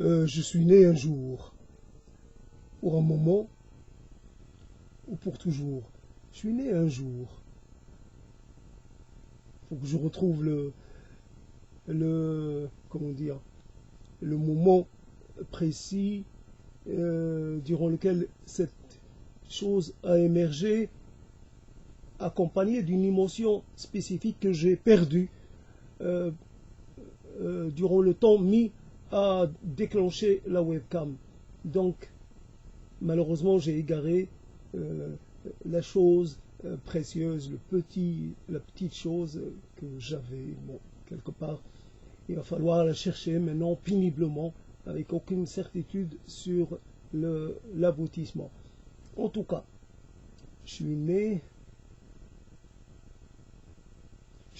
Je suis né un jour, pour un moment, ou pour toujours. Je suis né un jour. Il faut que je retrouve comment dire, le moment précis durant lequel cette chose a émergé, accompagné d'une émotion spécifique que j'ai perdue durant le temps mis à déclencher la webcam. Donc, malheureusement, j'ai égaré la chose précieuse, la petite chose que j'avais quelque part. Il va falloir la chercher maintenant péniblement, avec aucune certitude sur l'aboutissement. En tout cas, je suis né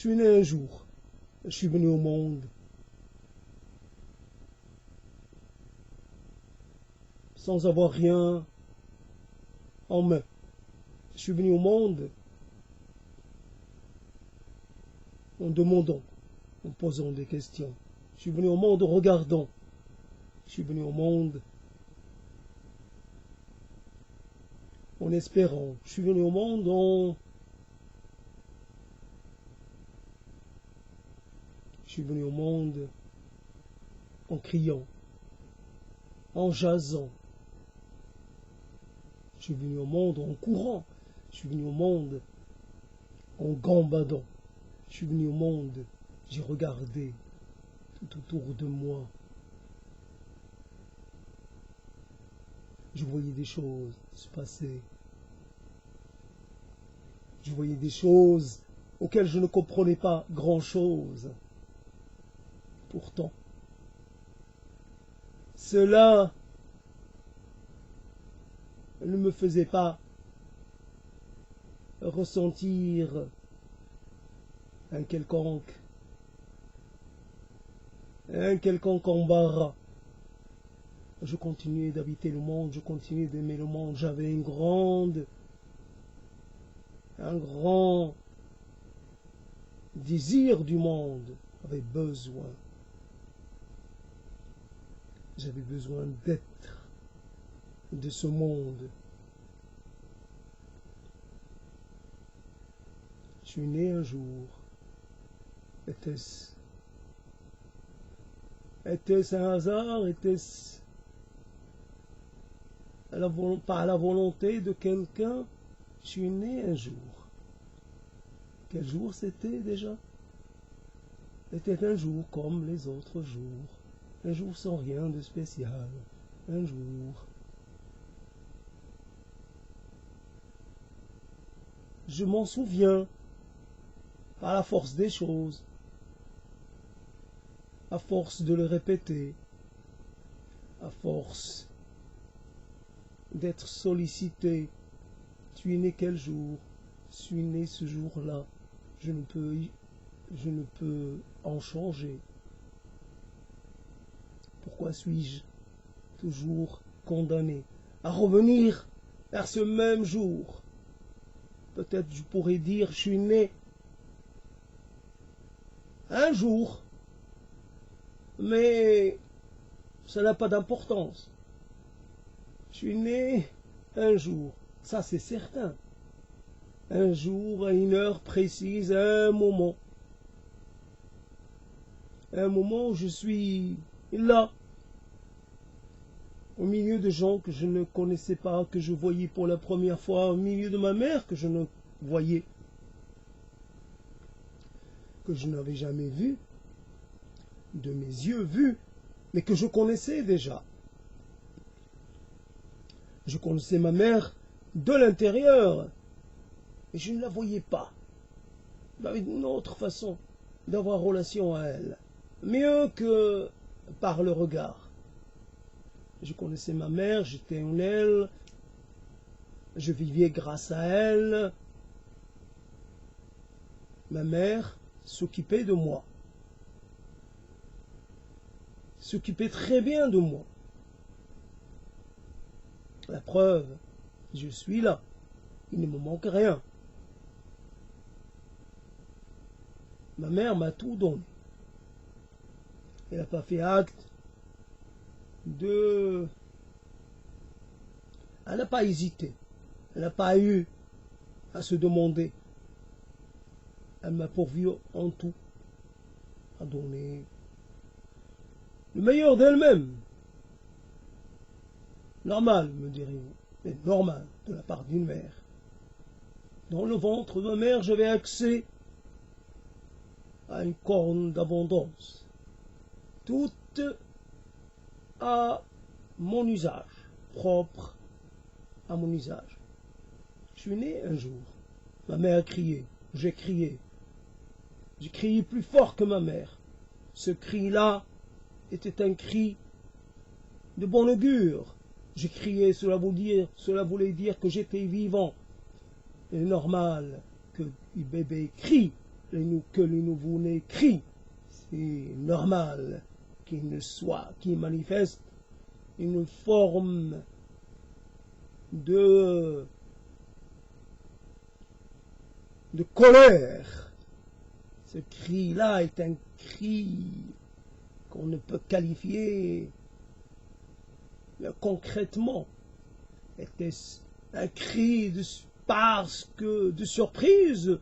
un jour. Je suis venu au monde sans avoir rien en main. Je suis venu au monde en demandant, en posant des questions. Je suis venu au monde en regardant. Je suis venu au monde en espérant. Je suis venu au monde en... Je suis venu au monde en criant, en jasant. Je suis venu au monde en courant. Je suis venu au monde en gambadant. Je suis venu au monde, j'ai regardé tout autour de moi. Je voyais des choses se passer. Je voyais des choses auxquelles je ne comprenais pas grand-chose. Pourtant, cela ne me faisait pas ressentir un quelconque embarras. Je continuais d'habiter le monde, je continuais d'aimer le monde. J'avais un grand désir du monde. J'avais besoin d'être de ce monde. Je suis né un jour. Était-ce un hasard? Était-ce par la volonté de quelqu'un? Je suis né un jour. Quel jour c'était déjà? C'était un jour comme les autres jours. Un jour sans rien de spécial. Un jour. Je m'en souviens. À la force des choses. À force de le répéter. À force d'être sollicité. Tu es né quel jour? Je suis né ce jour-là. Je ne peux en changer. Pourquoi suis-je toujours condamné à revenir vers ce même jour? Peut-être je pourrais dire, je suis né un jour, mais ça n'a pas d'importance. Je suis né un jour, ça c'est certain. Un jour, à une heure précise, à un moment. Un moment où je suis là, au milieu de gens que je ne connaissais pas, que je voyais pour la première fois, au milieu de ma mère que je ne voyais, que je n'avais jamais vu, de mes yeux vus, mais que je connaissais déjà. Je connaissais ma mère de l'intérieur, et je ne la voyais pas. J'avais une autre façon d'avoir relation à elle, mieux que par le regard. Je connaissais ma mère, j'étais en elle, je vivais grâce à elle. Ma mère s'occupait de moi, s'occupait très bien de moi. La preuve, je suis là, il ne me manque rien. Ma mère m'a tout donné. Elle n'a pas fait acte de... Elle n'a pas hésité. Elle n'a pas eu à se demander. Elle m'a pourvu en tout, à donner le meilleur d'elle-même. Normal, me direz-vous, mais normal de la part d'une mère. Dans le ventre de ma mère, j'avais accès à une corne d'abondance, toute à mon usage, propre à mon usage. Je suis né un jour, ma mère criait, j'ai crié plus fort que ma mère. Ce cri-là était un cri de bon augure. J'ai crié, cela voulait dire que j'étais vivant. Il est normal que le bébé crie, que le nouveau-né crie. C'est normal qu'il manifeste une forme de colère. Ce cri-là est un cri qu'on ne peut qualifier concrètement. Était-ce un cri de surprise,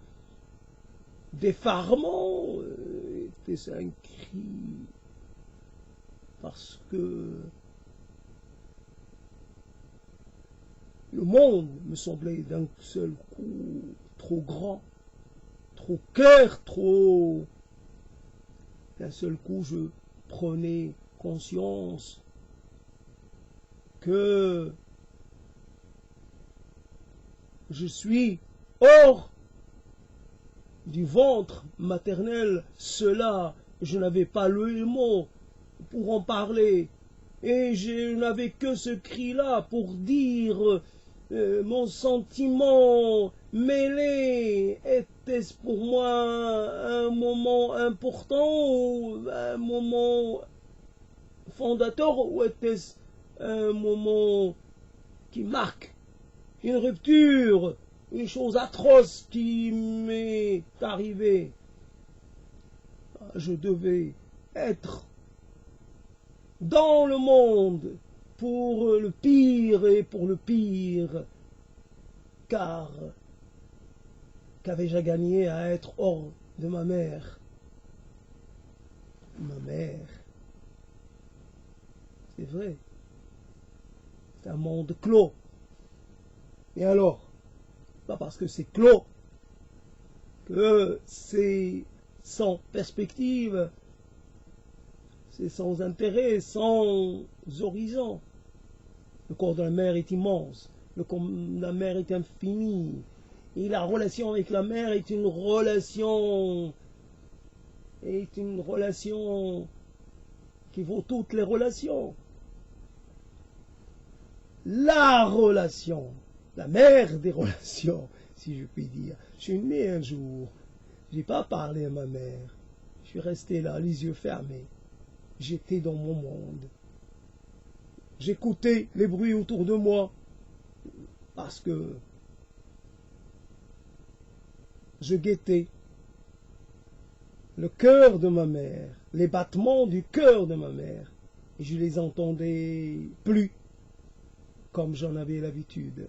d'effarement? Était-ce un cri parce que le monde me semblait d'un seul coup trop grand, trop clair, trop... D'un seul coup, je prenais conscience que je suis hors du ventre maternel. Cela, je n'avais pas le mot pour en parler. Et je n'avais que ce cri-là pour dire mon sentiment mêlé. Était-ce pour moi un moment important ou un moment fondateur, ou était-ce un moment qui marque une rupture, une chose atroce qui m'est arrivée? Je devais être dans le monde pour le pire et pour le pire, car qu'avais-je à gagner à être hors de ma mère? Ma mère, c'est vrai, c'est un monde clos. Et alors, pas parce que c'est clos que c'est sans perspective, c'est sans intérêt, sans horizon. Le corps de la mer est immense, le corps de la mer est infini, et la relation avec la mer est une relation qui vaut toutes les relations. La relation, la mère des relations, si je puis dire. Je suis né un jour, je n'ai pas parlé à ma mère, je suis resté là, les yeux fermés. J'étais dans mon monde. J'écoutais les bruits autour de moi, parce que je guettais le cœur de ma mère, les battements du cœur de ma mère, et je les entendais plus comme j'en avais l'habitude.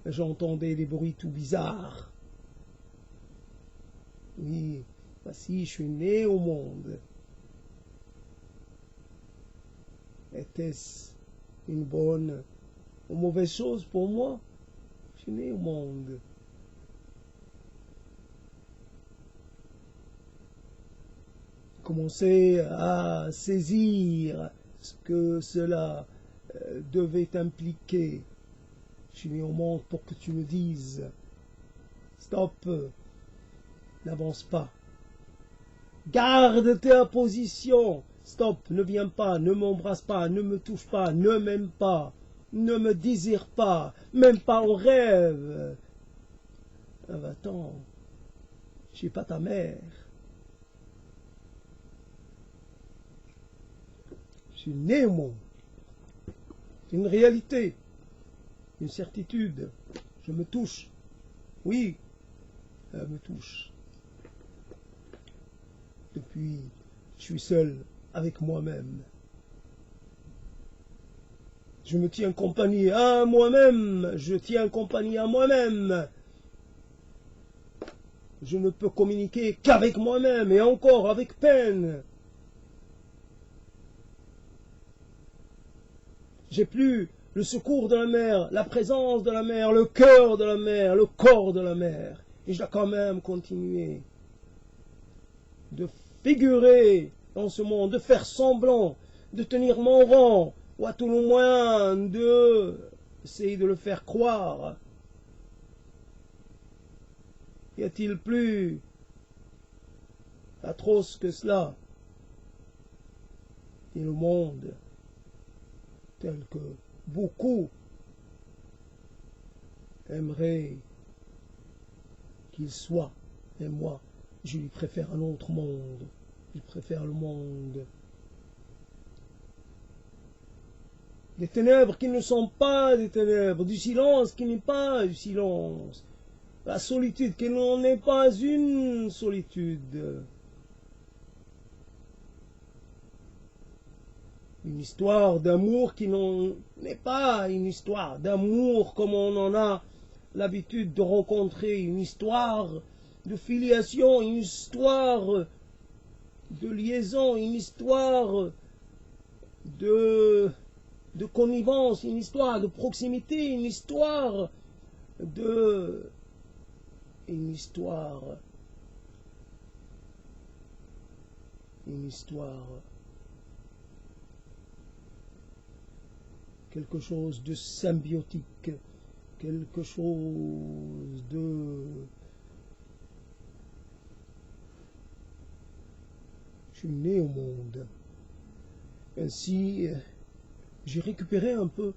J'entendais des bruits tout bizarres. Oui, voici, je suis né au monde. Était-ce une bonne ou mauvaise chose pour moi? Je suis né au monde. Commencer à saisir ce que cela devait impliquer. Je suis né au monde pour que tu me dises stop, n'avance pas, garde ta position, stop, ne viens pas, ne m'embrasse pas, ne me touche pas, ne m'aime pas, ne me désire pas, même pas en rêve. Ah, va-t'en, je suis pas ta mère. Je suis né au monde. C'est une réalité, une certitude. Je me touche. Oui, elle me touche. Depuis, je suis seul avec moi-même. Je me tiens compagnie à moi-même. Je tiens compagnie à moi-même. Je ne peux communiquer qu'avec moi-même et encore avec peine. J'ai plus le secours de la mer, la présence de la mer, le cœur de la mer, le corps de la mer. Et je dois quand même continuer de figurer dans ce monde, de faire semblant, de tenir mon rang, ou à tout le moins d'essayer de le faire croire. Y a-t-il plus atroce que cela? Et le monde, tel que beaucoup aimeraient qu'il soit, et moi, je lui préfère un autre monde. Je préfère le monde des ténèbres qui ne sont pas des ténèbres, du silence qui n'est pas du silence, la solitude qui n'en est pas une solitude. Une histoire d'amour qui n'en est pas une histoire d'amour comme on en a l'habitude de rencontrer, une histoire de filiation, une histoire de liaison, une histoire de connivence, une histoire de proximité, une histoire quelque chose de symbiotique, quelque chose de... Je suis né au monde. Ainsi, j'ai récupéré un peu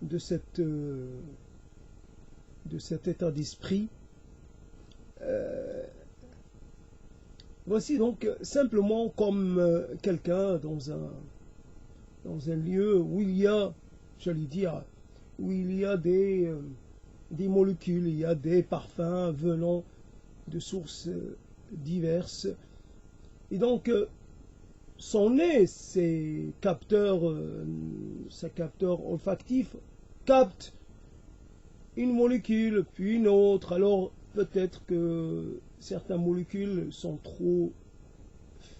de cet état d'esprit. Voici donc simplement comme quelqu'un dans un lieu où il y a, j'allais dire, où il y a des molécules, il y a des parfums venant de sources diverses. Et donc, son nez, ses capteurs olfactifs captent une molécule, puis une autre. Alors, peut-être que certaines molécules sont trop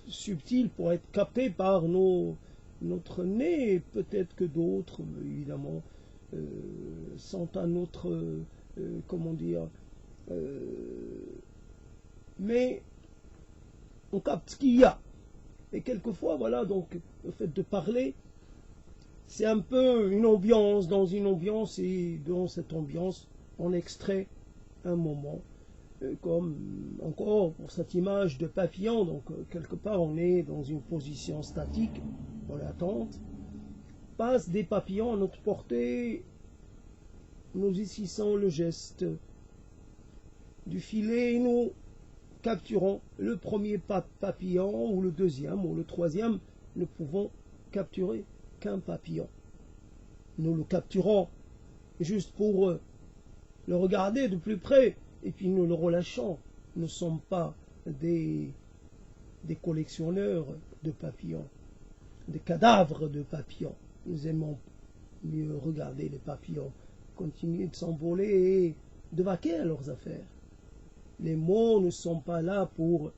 subtiles pour être captées par notre nez. Peut-être que d'autres, évidemment, sont à notre... comment dire... mais on capte ce qu'il y a. Et quelquefois, voilà, donc, le fait de parler, c'est un peu une ambiance, dans une ambiance, et dans cette ambiance, on extrait un moment, comme encore pour cette image de papillon, donc quelque part on est dans une position statique, dans l'attente, passe des papillons à notre portée, nous esquissons le geste du filet, et nous capturons le premier papillon, ou le deuxième, ou le troisième, ne pouvons capturer qu'un papillon. Nous le capturons juste pour le regarder de plus près, et puis nous le relâchons. Nous ne sommes pas des collectionneurs de papillons, des cadavres de papillons. Nous aimons mieux regarder les papillons continuer de s'envoler et de vaquer à leurs affaires. Les mots ne sont pas là pour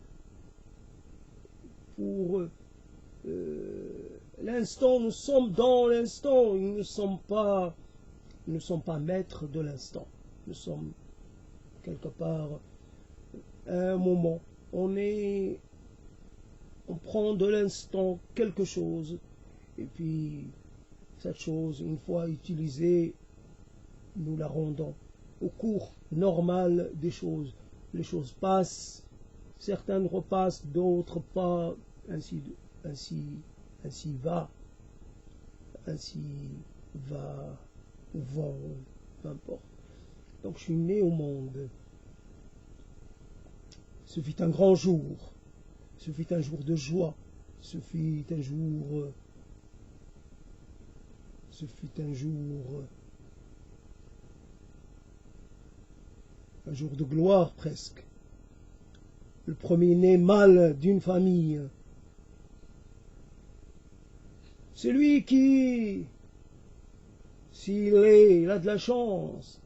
l'instant. Nous sommes dans l'instant. Nous ne sommes pas maîtres de l'instant. Nous sommes quelque part à un moment. On prend de l'instant quelque chose, et puis cette chose, une fois utilisée, nous la rendons au cours normal des choses. Les choses passent, certaines repassent, d'autres pas, ainsi va, ou vont, peu importe. Donc je suis né au monde. Ce fut un grand jour, ce fut un jour de joie, ce fut un jour de gloire presque. Le premier-né mâle d'une famille. Celui qui il a de la chance,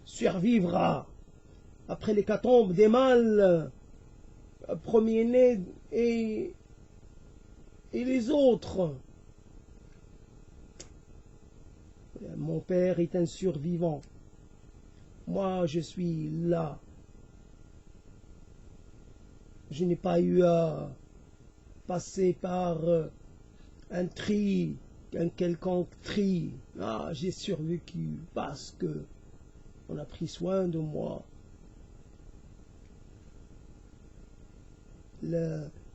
survivra après l'hécatombe des mâles, premier-né et les autres. Mon père est un survivant. Moi, je suis là. Je n'ai pas eu à passer par un tri, un quelconque tri. Ah, j'ai survécu parce que on a pris soin de moi.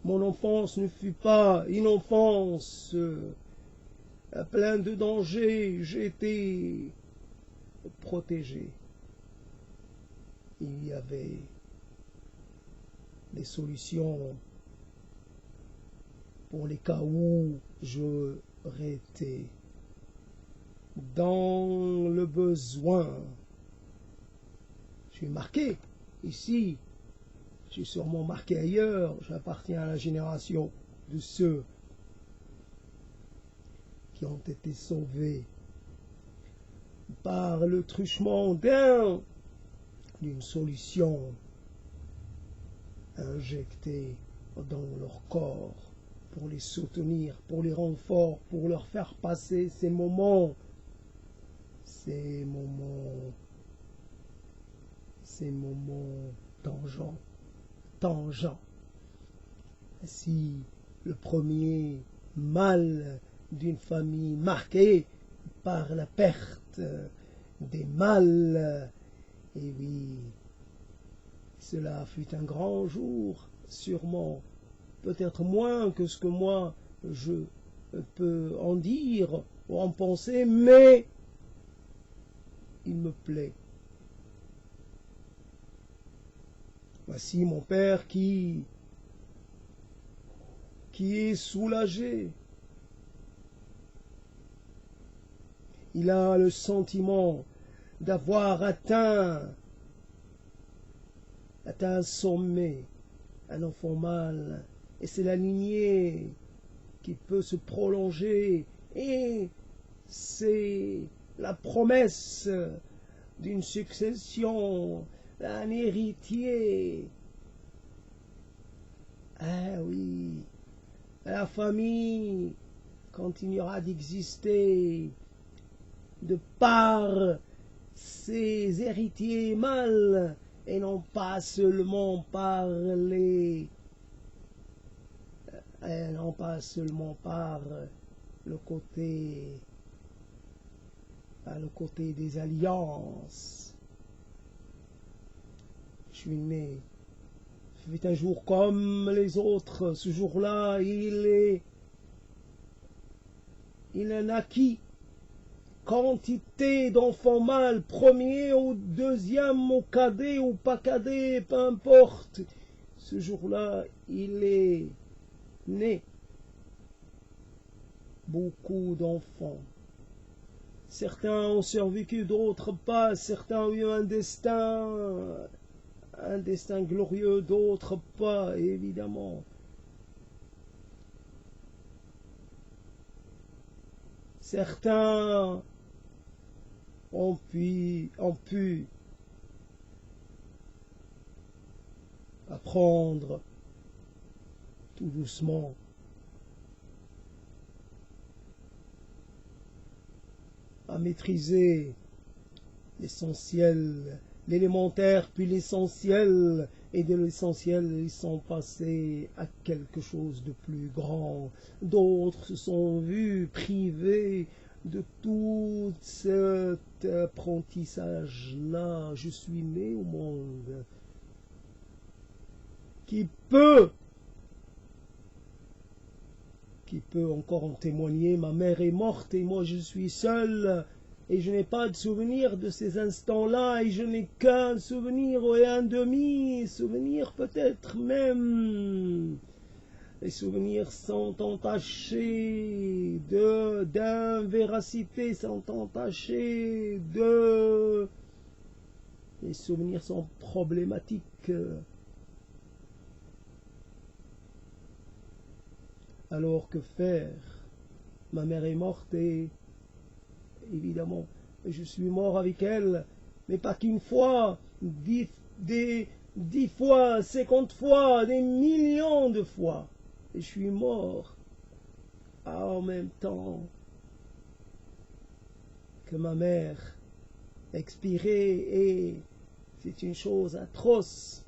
Mon enfance ne fut pas une enfance pleine de dangers. J'ai été protégé. Il y avait des solutions pour les cas où j'aurais été dans le besoin. Je suis marqué ici, je suis sûrement marqué ailleurs. J'appartiens à la génération de ceux qui ont été sauvés par le truchement d'une solution injectée dans leur corps pour les soutenir, pour les rendre forts, pour leur faire passer ces moments tangents. Si le premier mal d'une famille marquée par la perte des mâles, et oui, cela fut un grand jour, sûrement, peut-être moins que ce que moi je peux en dire ou en penser, mais il me plaît. Voici mon père qui est soulagé. Il a le sentiment d'avoir atteint un sommet, un enfant mâle, et c'est la lignée qui peut se prolonger, et c'est la promesse d'une succession, d'un héritier. Ah oui, la famille continuera d'exister de par ses héritiers mâles et non pas seulement par le côté des alliances. Je suis né. Ce fut un jour comme les autres. Ce jour-là, il naquit quantité d'enfants mâles, premier ou deuxième ou cadet ou pas cadet, peu importe. Ce jour-là, il est né. Beaucoup d'enfants. Certains ont survécu, d'autres pas. Certains ont eu un destin glorieux, d'autres pas, évidemment. Certains ont pu apprendre tout doucement à maîtriser l'essentiel, l'élémentaire, puis l'essentiel, et de l'essentiel, ils sont passés à quelque chose de plus grand. D'autres se sont vus privés de tout cet apprentissage-là. Je suis né au monde qui peut encore en témoigner. Ma mère est morte et moi je suis seul et je n'ai pas de souvenir de ces instants-là et je n'ai qu'un souvenir et un demi-souvenir peut-être même. Les souvenirs sont entachés d'invéracité, sont entachés de... Les souvenirs sont problématiques. Alors que faire? Ma mère est morte et évidemment, je suis mort avec elle, mais pas qu'une fois, 10 fois, 50 fois, des millions de fois. Et je suis mort en même temps que ma mère expirait, et c'est une chose atroce.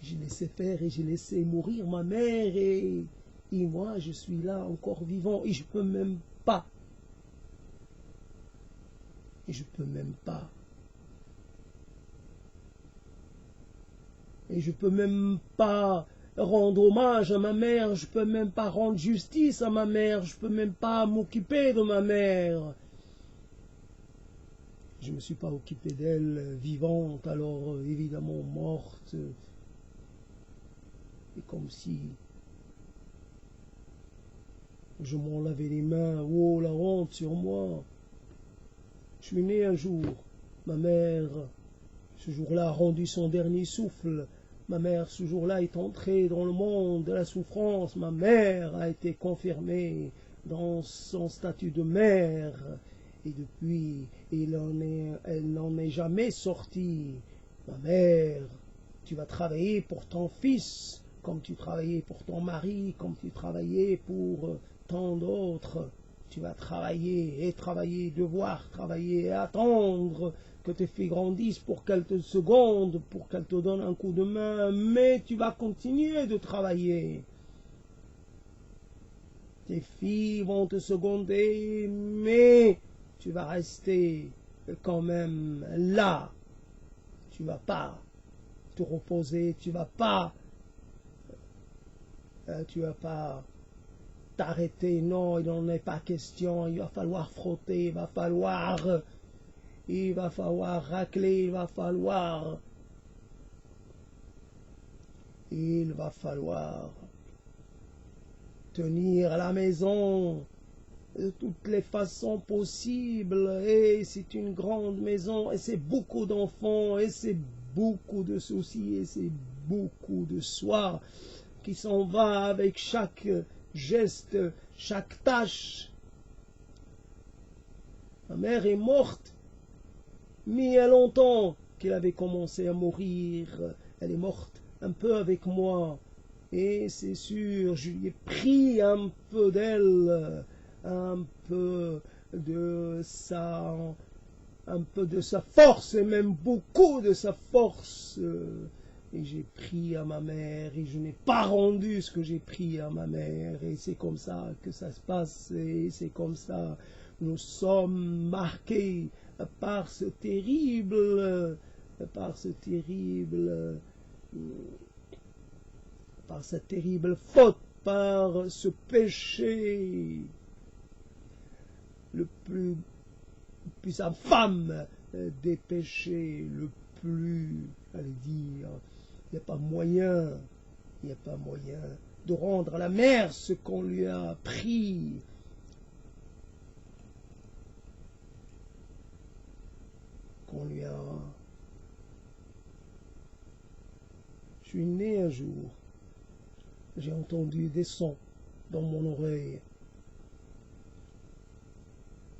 J'ai laissé faire et j'ai laissé mourir ma mère, et moi je suis là encore vivant, et je peux même pas. Et je peux même pas. Et je peux même pas rendre hommage à ma mère, je peux même pas rendre justice à ma mère, je peux même pas m'occuper de ma mère. Je ne me suis pas occupé d'elle vivante, alors évidemment morte. Et comme si je m'en lavais les mains, oh la honte sur moi. Je suis né un jour, ma mère, ce jour-là, a rendu son dernier souffle. Ma mère, ce jour-là, est entrée dans le monde de la souffrance. Ma mère a été confirmée dans son statut de mère. Et depuis, elle n'en est jamais sortie. Ma mère, tu vas travailler pour ton fils, comme tu travaillais pour ton mari, comme tu travaillais pour tant d'autres. Tu vas travailler, devoir travailler et attendre que tes filles grandissent pour quelques secondes, pour qu'elles te donnent un coup de main, mais tu vas continuer de travailler. Tes filles vont te seconder, mais tu vas rester quand même là. Tu vas pas te reposer, tu vas pas t'arrêter. Non, il n'en est pas question. Il va falloir frotter, il va falloir racler, il va falloir tenir la maison de toutes les façons possibles. Et c'est une grande maison, et c'est beaucoup d'enfants, et c'est beaucoup de soucis, et c'est beaucoup de soi qui s'en va avec chaque geste, chaque tâche. Ma mère est morte, mais il y a longtemps qu'elle avait commencé à mourir. Elle est morte un peu avec moi, et c'est sûr, je lui ai pris un peu d'elle, un peu de sa force, et même beaucoup de sa force. Et j'ai pris à ma mère, et je n'ai pas rendu ce que j'ai pris à ma mère, et c'est comme ça que ça se passe, et c'est comme ça nous sommes marqués par cette terrible faute, par ce péché le plus infâme des péchés, le plus, allez dire, il n'y a pas moyen de rendre à la mère ce qu'on lui a pris. Je suis né un jour, j'ai entendu des sons dans mon oreille.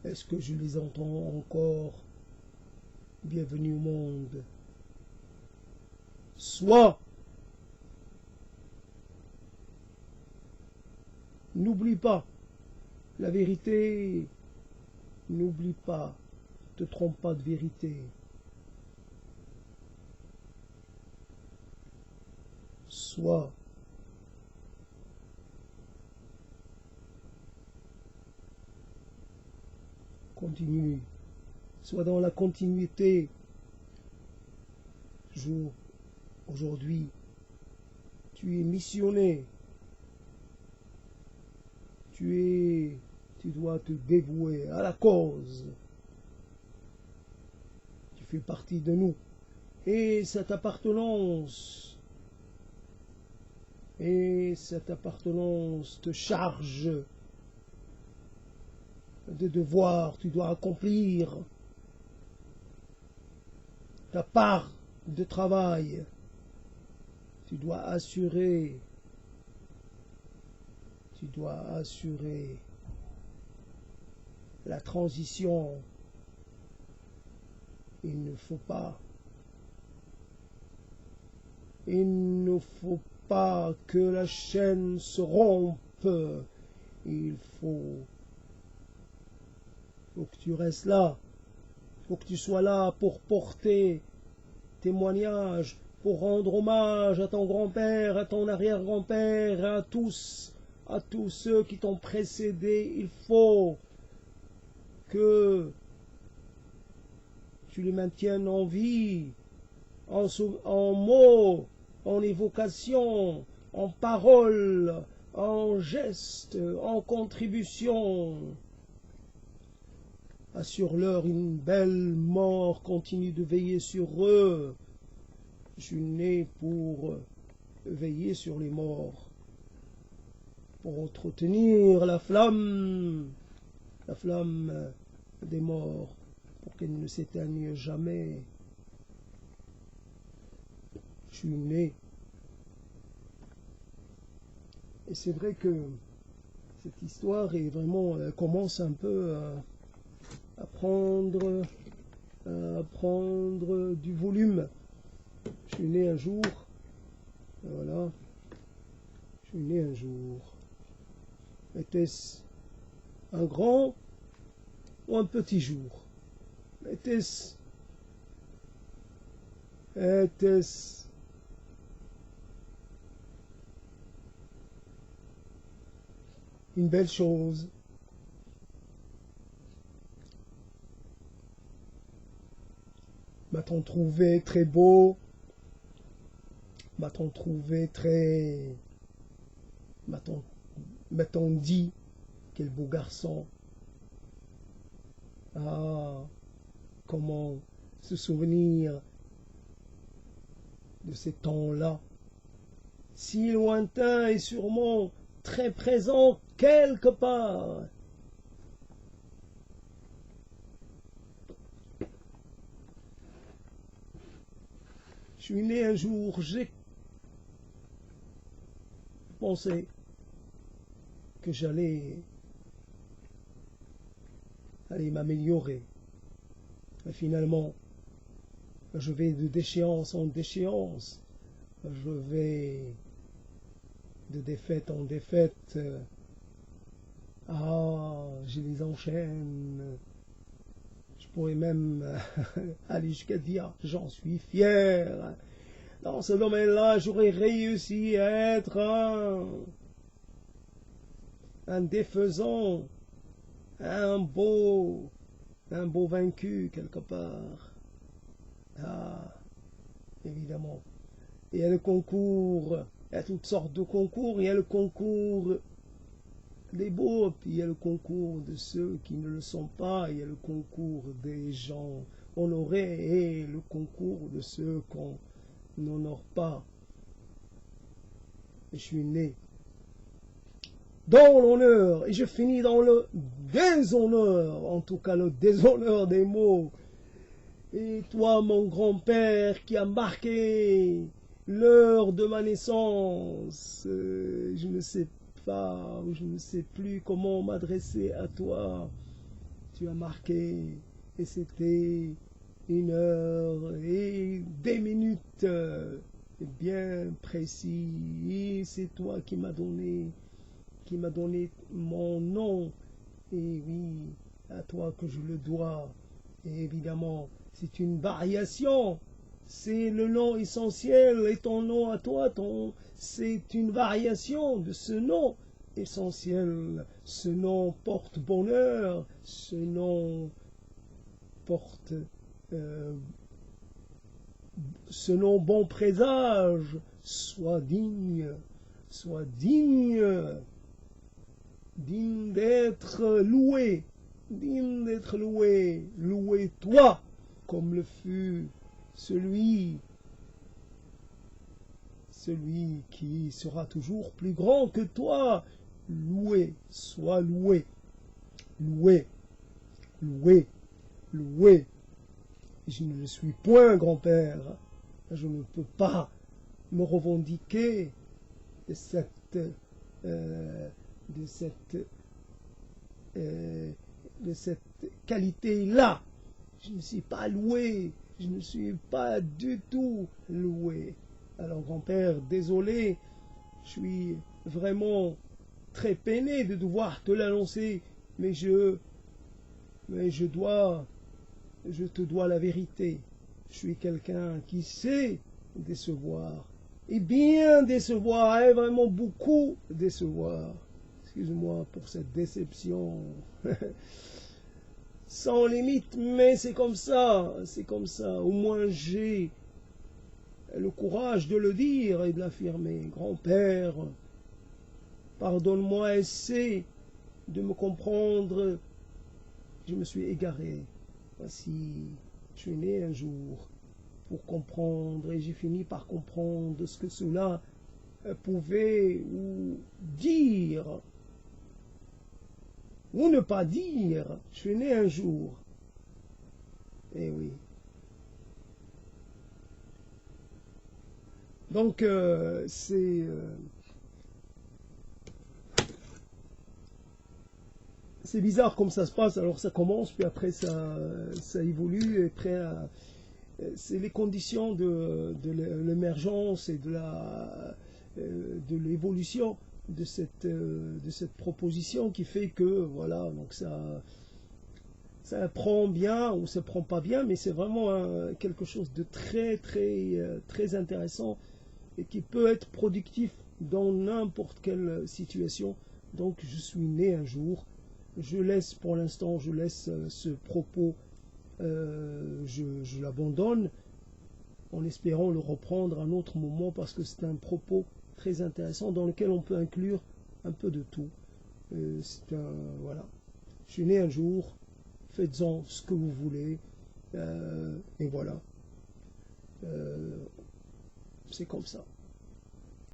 Est-ce que je les entends encore? Bienvenue au monde. Soit, n'oublie pas la vérité, n'oublie pas, ne te trompe pas de vérité. Soit, continue, sois dans la continuité. Aujourd'hui, tu es missionné. Tu dois te dévouer à la cause. Tu fais partie de nous. Et cette appartenance te charge de devoirs. Tu dois accomplir ta part de travail. Tu dois assurer Tu dois assurer la transition. Il ne faut pas que la chaîne se rompe. Il faut que tu restes là. Il faut que tu sois là pour porter témoignage, pour rendre hommage à ton grand-père, à ton arrière-grand-père, à tous ceux qui t'ont précédé. Il faut que tu les maintiennes en vie, en mots, en évocation, en paroles, en gestes, en contribution. Assure-leur une belle mort, continue de veiller sur eux. Je suis né pour veiller sur les morts, pour entretenir la flamme des morts, pour qu'elle ne s'éteigne jamais. Je suis né. Et c'est vrai que cette histoire est vraiment, commence un peu à prendre du volume. Je suis né un jour, voilà, je suis né un jour. Était-ce un grand ou un petit jour? Était-ce une belle chose? M'a-t-on trouvé très beau? M'a-t-on trouvé très... M'a-t-on dit, quel beau garçon? Ah, comment se souvenir de ces temps-là, si lointain et sûrement très présent quelque part. Je suis né un jour, j'ai pensé que j'allais m'améliorer. Et finalement, je vais de déchéance en déchéance, je vais de défaite en défaite. Ah, je les enchaîne. Je pourrais même aller jusqu'à dire, j'en suis fier. Dans ce domaine-là, j'aurais réussi à être un défaisant, un beau vaincu quelque part. Ah, évidemment. Il y a le concours, il y a toutes sortes de concours, il y a le concours des beaux, puis il y a le concours de ceux qui ne le sont pas, il y a le concours des gens honorés et le concours de ceux qu'on n'honore pas. Je suis né dans l'honneur et je finis dans le déshonneur, en tout cas le déshonneur des mots. Et toi, mon grand-père, qui a marqué l'heure de ma naissance, je ne sais pas, je ne sais plus comment m'adresser à toi. Tu as marqué, et c'était une heure et des minutes bien précis. Et c'est toi qui m'as donné mon nom. Et oui, à toi que je le dois. Et évidemment, c'est une variation. C'est le nom essentiel et ton nom à toi, c'est une variation de ce nom essentiel. Ce nom porte bonheur, ce nom porte ce nom bon présage. Sois digne d'être loué, loué toi, comme le fut celui qui sera toujours plus grand que toi. Loué, sois loué, loué. Je ne le suis point, grand-père. Je ne peux pas me revendiquer de cette de cette qualité-là. Je ne suis pas loué, je ne suis pas du tout loué. Alors grand-père, désolé, je suis vraiment très peiné de devoir te l'annoncer, mais je te dois la vérité. Je suis quelqu'un qui sait décevoir, et bien décevoir, et vraiment beaucoup décevoir. Excuse-moi pour cette déception. Sans limite, mais c'est comme ça, c'est comme ça. Au moins j'ai le courage de le dire et de l'affirmer. Grand-père, pardonne-moi, essaie de me comprendre. Je me suis égaré. Voici, je suis né un jour pour comprendre et j'ai fini par comprendre ce que cela pouvait ou dire ou ne pas dire. Je suis né un jour. Eh oui. Donc c'est bizarre comme ça se passe. Alors ça commence, puis après ça évolue, et après c'est les conditions de l'émergence et de l'évolution de cette proposition qui fait que voilà, donc ça prend bien ou ça prend pas bien, mais c'est vraiment quelque chose de très intéressant et qui peut être productif dans n'importe quelle situation. Donc je suis né un jour. Pour l'instant, je laisse ce propos, je l'abandonne en espérant le reprendre à un autre moment parce que c'est un propos très intéressant dans lequel on peut inclure un peu de tout. Voilà. Je suis né un jour, faites-en ce que vous voulez, et voilà. C'est comme ça.